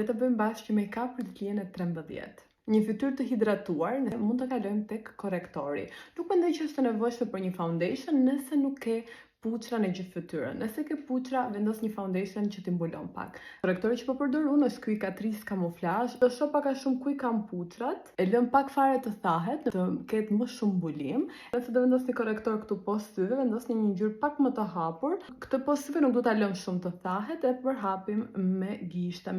Le të bëjmë bashkë make-up për ditëlindjen e 13. Një fytyrë të hidratuar, ne mund të kalojmë tek korrektori. Nuk mendoj që është nevojshme për një foundation nëse nuk ke puçra në gjithë fytyrën. Nëse ke puçra, vendos një foundation që t'i mbulon pak. Korrektori që po përdor unë është ky Catrice Camouflage. Do shoh pak a shumë ku i kam puçrat, e lëm pak fare të thahet, të ketë më shumë mbulim. Nëse do vendosni korrektor këtu post syve, vendosni një ngjyrë pak më të hapur. Këtë post syve nuk do ta lëm shumë të thahet, e përhapim me gishta.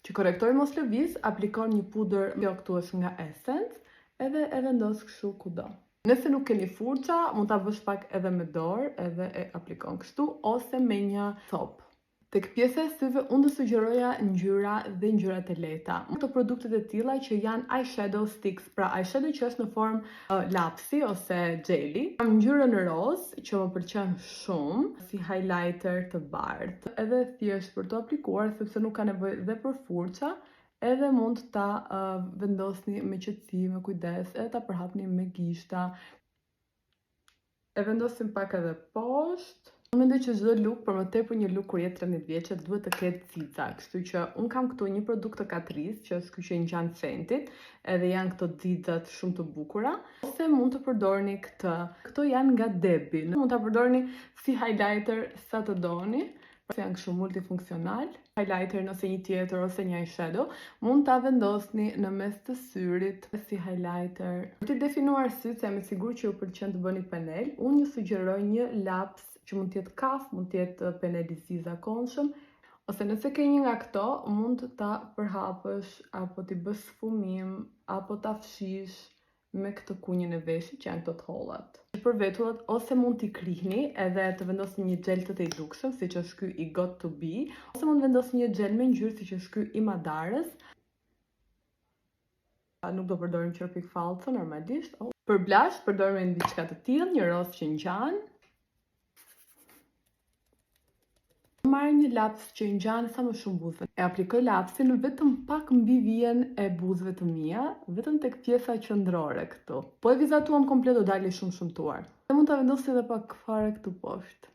Që korrektori mos lëviz, aplikon një pudër, kjo këtu është nga Essence, edhe e vendos kështu kudo. Nëse nuk keni furça, mund ta vësh pak edhe me dorë, edhe e aplikon kështu, ose me një copë. Tek pjesa e syve, unë do sugjeroja ngjyra dhe ngjyrat e lehta. Këto produktet e tilla që janë eyeshadow sticks, pra eyeshadow që është në formë lapsi ose gjeli. Kam ngjyrën roz që më pëlqen shumë si highlighter të bardhë, edhe thjesht për të aplikuar sepse nuk ka nevojë dhe për furça, edhe mund ta vendosni me qetësi, me kujdes, edhe ta përhapni me gishta. E vendosim pak edhe poshtë. Unë mendoj që çdo look, për më tepër një look kur je 13 vjeçë, duhet të ketë cica, kështu që unë kam këtu një produkt të Catrice, që është ky që ngjan Fentit, edhe janë këto xixat shumë të bukura, ose mund të përdorni këtë. Këto janë nga Debi. Mund ta përdorni si highlighter sa të doni. Janë kështu multifunksional. Highlighter nëse një tjetër ose një eyeshadow, mund ta vendosni në mes të syrit si highlighter. Për të definuar syt, jam e sigurt që ju pëlqen të bëni panel, unë ju sugjeroj një laps që mund të jetë kaf, mund të jetë penel i zi zakonshëm, ose nëse ke një nga këto, mund ta përhapësh apo t'i bësh sfumim, apo ta fshish me këtë kunjën e veshit që janë këto të hollat. Për vetullat, ose mund t'i krihni edhe të vendosni një gel të tejlukshëm, siç është ky i Got to Be, ose mund vendosni një gel me ngjyrë siç është ky i Madarës. Nuk do përdorim qërpik falco normalisht. Për blush përdorim diçka të tillë, një roz që ngjan. Marr një laps që ngjan sa më shumë buzëve. E aplikoj lapsin vetëm pak mbi vijën e buzëve të mia, vetëm tek pjesa qendrore këtu. Po e vizatuam komplet do dalë shumë shumtuar. Dhe mund ta vendosni edhe pak fare këtu poshtë.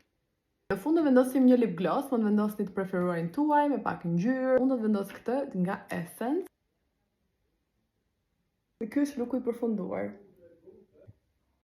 Në fund do vendosim një lip gloss, mund vendosni të preferuarin tuaj me pak ngjyrë. Unë do të vendos këtë nga Essence. Dhe ky është looku i përfunduar.